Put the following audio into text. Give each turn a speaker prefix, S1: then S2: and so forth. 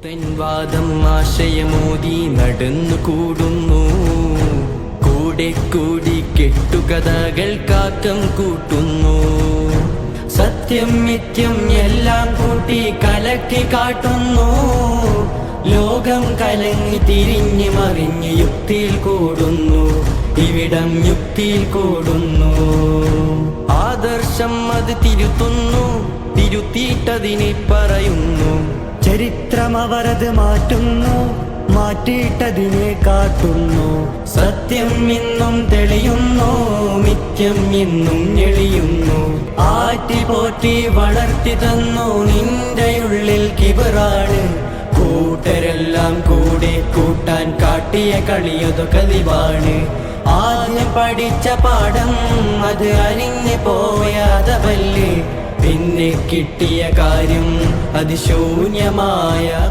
S1: പുത്തൻവാദം ആശയമോദി നടന്നു കൂടുന്നു. കൂടെ കൂടി കെട്ടുകഥകൾ കാക്കം കൂട്ടുന്നു. സത്യം മിഥ്യം എല്ലാം കൂട്ടി കലക്കി കാട്ടുന്നു. ലോകം കലങ്ങി തിരിഞ്ഞ് മറിഞ്ഞ് യുക്തിയിൽ കൂടുന്നു. ഇവിടം യുക്തിയിൽ കൂടുന്നു. ആദർശം അത് തിരുത്തുന്നു. തിരുത്തിയിട്ടതിനെ പറയുന്നു. ചരിത്രം അവരത് മാറ്റുന്നു. മാറ്റിയിട്ടതിനെ കാട്ടുന്നു. സത്യം ഇന്നും തെളിയുന്നു. മിഥ്യം ഇന്നും ഞെളിയുന്നു. ആറ്റി പോറ്റി വളർത്തി തന്നു. നിന്റെ ഉള്ളിൽ കിബറാണ്. കൂട്ടരെല്ലാം കൂടെ കൂട്ടാൻ കാട്ടിയ കളിയതു കലിവാണ്. ആദ്യം പഠിച്ച പാഠം അത് അരിഞ്ഞു പോയാതവല്ലേ. പിന്നെ കിട്ടിയ കാര്യം അത് ശൂന്യമായ